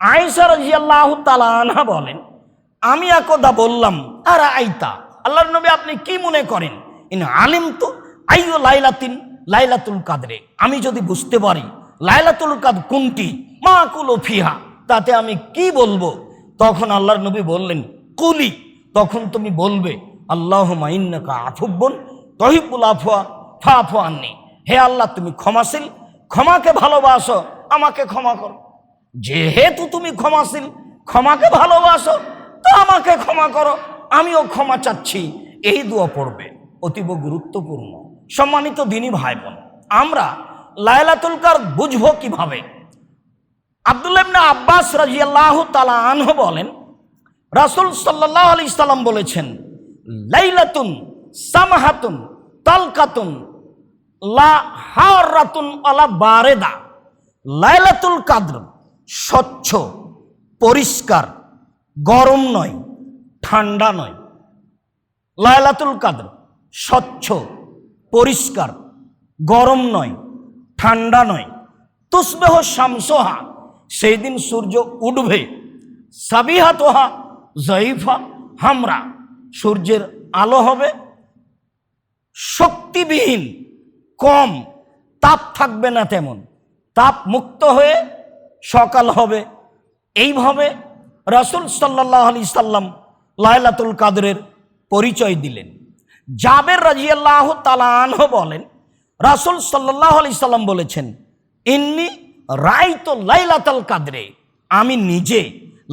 আয়েশা রাদিয়াল্লাহু তাআলা আনহা বলেন, আমি একদা বললাম, আর আইতা, আল্লাহর নবী আপনি কি মনে করেন, ইন আলিমতু আইয়ু লাইলাতিন লাইলাতুল কাদরে, আমি যদি বুঝতে পারি লাইলাতুল কাদর কোনটি, মা কুলু ফিহা, তাতে আমি কি বলবো? তখন আল্লাহর নবী বললেন, কুলি, তখন তুমি বলবে, আল্লাহুম্মা ইন্নাকা আফুব্বুন তুহিব্বুল আফওয়া ফাফু আন্নি, হে আল্লাহ তুমি ক্ষমাশীল, ক্ষমাকে ভালোবাসো, আমাকে ক্ষমা করো। যেহেতু তুমি ক্ষমাশীল, ক্ষমাকে ভালোবাসো, তো আমাকে ক্ষমা করো, আমিও ক্ষমা চাচ্ছি। এই দোয়া পড়বে, অতীব গুরুত্বপূর্ণ। সম্মানিত দিনী ভাই বোন, আমরা লাইলাতুল কাদর বুঝবো কিভাবে? আব্দুল্লাহ ইবনে আব্বাস রাদিয়াল্লাহু তাআলা আনহু বলেন, রাসূল সাল্লাল্লাহু আলাইহি সাল্লাম বলেছেন, লাইলাতুন সামাহাতুন তালকাতুন লা হারাতুন আলা বারেদা, লাইলাতুল কাদর স্বচ্ছ, পরিষ্কার, গরম নয়, ঠান্ডা নয়। লাইলাতুল কাদর স্বচ্ছ, পরিষ্কার, গরম নয়, ঠান্ডা নয়। তুসবিহু শামসুহা, সেই দিন সূর্য উঠবে, সাবিহাতুহা যায়ফা হামরা, সূর্যের আলো হবে শক্তিবিহীন, কম, তাপ থাকবে না তেমন, তাপ মুক্ত হয়ে সকাল হবে। এইভাবে রাসূল সাল্লাল্লাহু আলাইহি সাল্লাম লাইলাতুল কাদরের পরিচয় দিলেন। জাবের রাদিয়াল্লাহু তাআলা আনহু বলেন, রাসূল সাল্লাল্লাহু আলাইহি সাল্লাম বলেছেন, ইন্নী রাআইতু লাইলাতুল কাদরে, আমি নিজে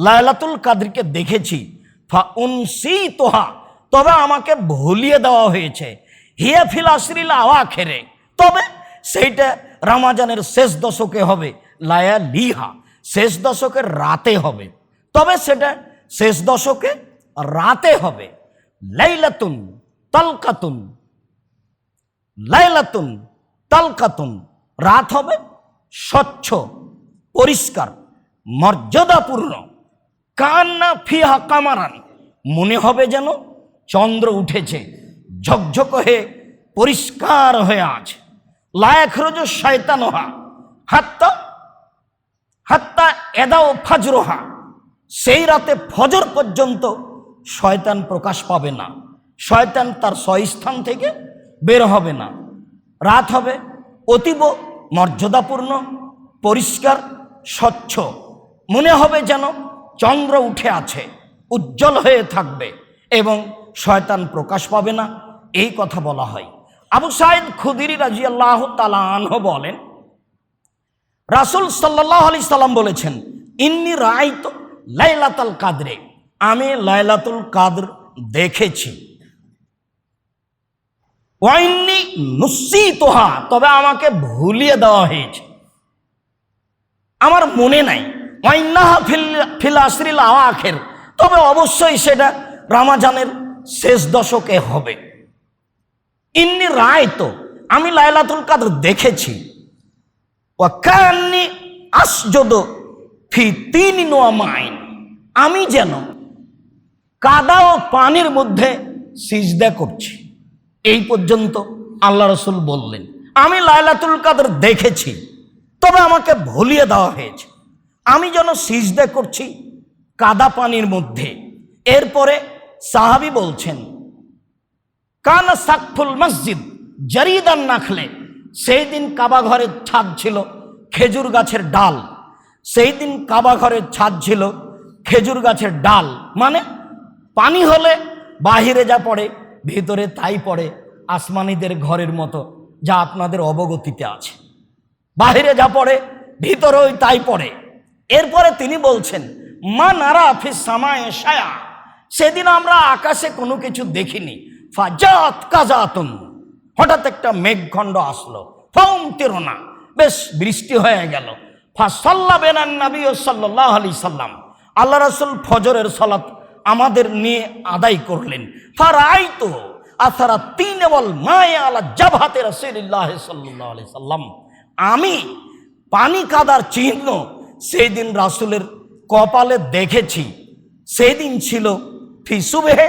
লাইলাতুল কাদরকে দেখেছি, ফা উনসিতুহা, তবে আমাকে ভুলিয়ে দেওয়া হয়েছে, হিয়া ফিল আশরিল আওয়াখিরে, তবে সেইটা রমজানের শেষ দশকে হবে, লায়ালিহা, শেষ দশকের রাতে হবে, তবে সেটা শেষ দশকে রাতে হবে। লাইলাতুন তালকাতুন, লাইলাতুন তালকাতুন, রাত হবে স্বচ্ছ, পরিষ্কার, মর্যাদাপূর্ণ, কান্না ফিহা কামারান, মনে হবে যেন চন্দ্র উঠেছে, ঝকঝক হয়ে পরিষ্কার হয়ে আছে। লায়াখরুজু শায়তানুহা হাত্তা হাত্তা এদাও ফাজরুহা, সেই রাতে ফজর পর্যন্ত শয়তান প্রকাশ পাবে না, শয়তান তার স্বস্থান থেকে বের হবে না। রাত হবে অতীব মর্যাদাপূর্ণ, পরিষ্কার, স্বচ্ছ, মনে হবে যেন চন্দ্র উঠে আছে, উজ্জ্বল হয়ে থাকবে এবং শয়তান প্রকাশ পাবে না, এই কথা বলা হয়। আবু সাঈদ খুদরি রাদিয়াল্লাহু তাআলা আনহু বলেন, রাসূল সাল্লাল্লাহু আলাইহি সাল্লাম বলেছেন, ইন্নী রাআইতু লাইলাতুল কাদরে, আমি লাইলাতুল কাদর দেখেছি, ওয়া ইন্নী নুসিতুহা, তবে আমাকে ভুলিয়ে দেওয়া হয়েছে, আমার মনে নাই। ওয়া ইন্নাহা ফিল আশরিল আওয়াখির, তবে অবশ্যই সেটা রমজানের শেষ দশকে হবে। ইন্নী রাআইতু, আমি লাইলাতুল কাদর দেখেছি, ওয়া কান্নী আসজুদু ফি তিনিন ওয়া মাইন, আমি যেন কাদা ও পানির মধ্যে সিজদা করছি। এই পর্যন্ত আল্লাহ রাসূল বললেন, আমি লাইলাতুল কাদর দেখেছি, তবে আমাকে ভুলিয়ে দেওয়া হয়েছে, আমি যেন সিজদা করছি কাদা পানির মধ্যে। এরপরে সাহাবী বলছেন, কানা সাকফুল মসজিদ জারিদান নাখলে, সেই দিন কাবা ঘরের ছাদ ছিল খেজুর গাছের ডাল, সেই দিন কাবা ঘরের ছাদ ছিল খেজুর গাছের ডাল, মানে পানি হলে বাহিরে যা পড়ে ভিতরে তাই পড়ে, আসমানিদের ঘরের মতো, যা আপনাদের অবগতিতে আছে, বাহিরে যা পড়ে ভিতরেও তাই পড়ে। এরপরে তিনি বলছেন, মা নারা ফিস সামায়ে শায়া, সেদিন আমরা আকাশে কোনো কিছু দেখিনি, ফাজাত কাজাতুন, হঠাৎ একটা মেঘখণ্ড আসলো, ফাউমতিরনা, বেশ বৃষ্টি হয়ে গেল। ফাসাল্লা বিনান নবী সাল্লাল্লাহু আলাইহি সাল্লাম, আল্লাহ রাসূল ফজরের সালাত আমাদের নিয়ে আদায় করলেন। ফারাইতু আসারা তিন ওয়াল মায়ে আলা জাবহাতে রাসূলুল্লাহ সাল্লাল্লাহু আলাইহি সাল্লাম, আমি পানি কাদার চিহ্ন সেই দিন রাসূলের কপালে দেখেছি। সেই দিন ছিল ফি সুবহে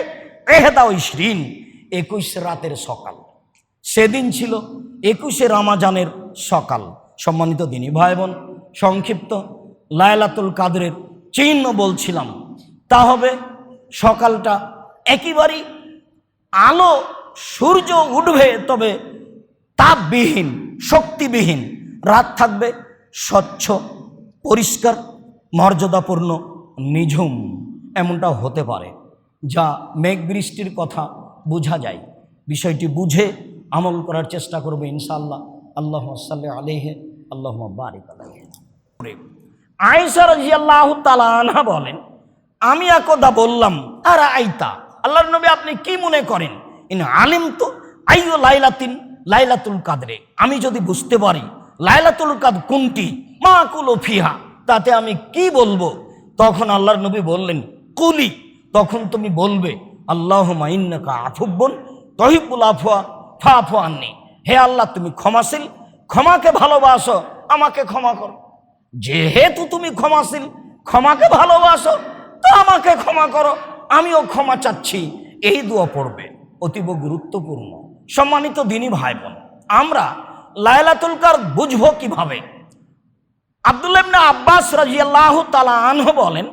21 রাতের সকাল, সেদিন ছিল 21 রমজানের সকাল। সম্মানিত দিনী ভাই বোন, সংক্ষিপ্ত লাইলাতুল কাদরের চিহ্ন বলছিলাম, তা হবে সকালটা একেবারেই আলো সূর্য উঠবে, তবে তাপবিহীন, শক্তিবিহীন। রাত থাকবে স্বচ্ছ, পরিষ্কার, মর্যাদাপূর্ণ, নিঝুম। এমনটা হতে পারে, যা মেঘ বৃষ্টির কথা বোঝা যায়। বিষয়টি বুঝে আমল করার চেষ্টা করবে ইনশাআল্লাহ। আল্লাহুম্মা সাল্লি আলাইহি, আল্লাহুম্মা বারিক আলাইহি। আয়েশা রাদিয়াল্লাহু তাআলা আনহা বলেন, আমি একদা বললাম, আর আইতা, আল্লাহর নবী আপনি কি মনে করেন, ইন আলিমতু আইয়ু লাইলাতিন লাইলাতুল কাদরে, আমি যদি বুঝতে পারি লাইলাতুল কাদর কোনটি, মা কুলু ফিহা, তাতে আমি কি বলবো? তখন আল্লাহর নবী বললেন, কুলি, তখন তুমি বলবে, আল্লাহুম্মা ইন্নাকা আফুব্বুন তুহিব্বুল আফওয়া ফাফু আন্নি, হে আল্লাহ তুমি ক্ষমাশীল, ক্ষমাকে ভালোবাসো, আমাকে ক্ষমা করো। যেহেতু তুমি ক্ষমাশীল, ক্ষমাকে ভালোবাসো, তো আমাকে ক্ষমা করো, আমিও ক্ষমা চাচ্ছি। এই দোয়া পড়বে, অতীব গুরুত্বপূর্ণ। সম্মানিত দিনী ভাই বোন, আমরা লাইলাতুল কাদর বুঝবো কিভাবে? আব্দুল্লাহ ইবনে আব্বাস রাদিয়াল্লাহু তাআলা আনহু বলেন,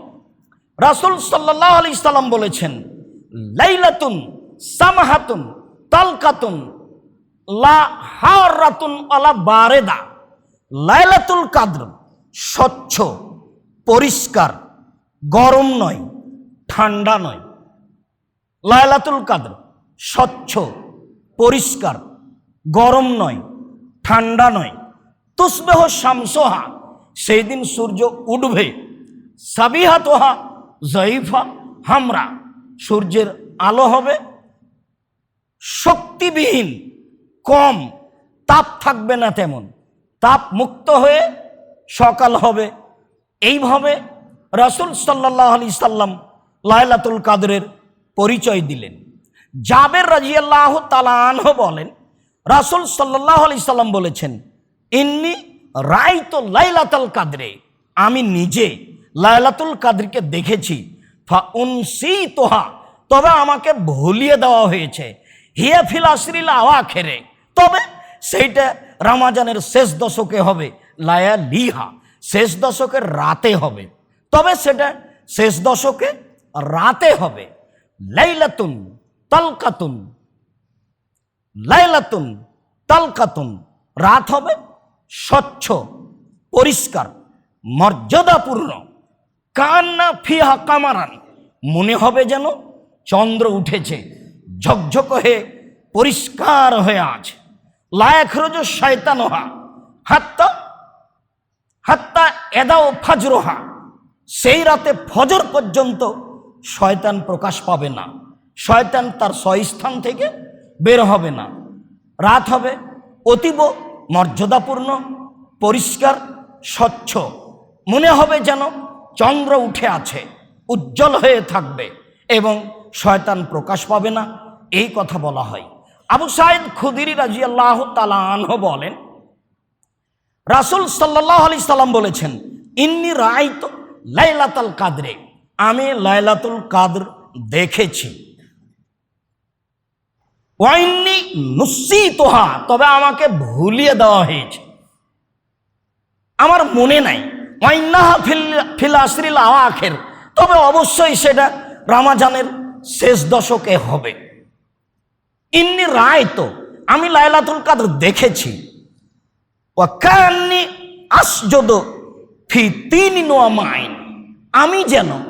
রাসূল সাল্লাল্লাহু আলাইহি সাল্লাম বলেছেন, লাইলাতুন সামাহাতুন তালকাতুন লা হারাতুন ওয়ালা বারেদা, লাইলাতুল কাদর স্বচ্ছ, পরিষ্কার, গরম নয়, ঠান্ডা নয়। লাইলাতুল কাদর স্বচ্ছ, পরিষ্কার, গরম নয়, ঠান্ডা নয়। তুসবিহু শামসুহা, সেই দিন সূর্য উঠবে, সাবিহাতুহা যায়ফা হামরা, সূর্যের আলো হবে শক্তিবিহীন, কম, তাপ থাকবে না তেমন, তাপ মুক্ত হয়ে সকাল হবে। এইভাবে রাসূল সাল্লাল্লাহু আলাইহি সাল্লাম লাইলাতুল কাদরের পরিচয় দিলেন। জাবের রাদিয়াল্লাহু তাআলা আনহু বলেন, রাসূল সাল্লাল্লাহু আলাইহি সাল্লাম বলেছেন, ইন্নী রাআইতু লাইলাতুল কাদরে, আমি নিজে লাইলাতুল কাদরকে দেখেছি, ফা উনসিতুহা, তবে আমাকে ভুলিয়ে দেওয়া হয়েছে, হিয়া ফিল আশরিল আওয়াখিরে, তবে সেইটা রমজানের শেষ দশকে হবে, লায়ালিহা, শেষ দশকের রাতে হবে, তবে সেটা শেষ দশকে রাতে হবে। লাইলাতুন তালকাতুন, লাইলাতুন তালকাতুন, রাত হবে স্বচ্ছ, পরিষ্কার, মর্যাদাপূর্ণ। কান্না ফিহা কামারান, মনে হবে যেন চন্দ্র উঠেছে, ঝকঝক হয়ে পরিষ্কার হয়ে আছে। লায়াখরুজু শায়তানুহা হাত্তা হাত্তা এদাও ফাজরুহা, সেই রাতে ফজর পর্যন্ত শয়তান প্রকাশ পাবে না, শয়তান তার স্বস্থান থেকে বের হবে না। রাত হবে অতীব মর্যাদাপূর্ণ, পরিষ্কার, স্বচ্ছ, মনে হবে যেন চন্দ্র উঠে আছে, উজ্জ্বল হয়ে থাকবে এবং শয়তান প্রকাশ পাবে না, এই কথা বলা হয়। আবু সাঈদ খুদরি রাদিয়াল্লাহু তাআলা আনহু বলেন, রাসূল সাল্লাল্লাহু আলাইহি সাল্লাম বলেছেন, ইন্নী রাআইতু লাইলাতুল কাদরে, আমি লাইলাতুল কাদর দেখেছি। ওয়া ইন্নী নুসিতুহা, তবে আমাকে ভুলিয়ে দেওয়া হয়েছে, আমার মনে নাই। ওয়া ইন্নাহা ফিল আশরিল আওয়াখির, তবে অবশ্যই সেটা রমজানের শেষ দশকে হবে। ইন্নী রাআইতু, আমি লাইলাতুল কাদর দেখেছি। ওয়া কান্নী আসজুদু ফি তিনিন ওয়া মাইন, আমি যেন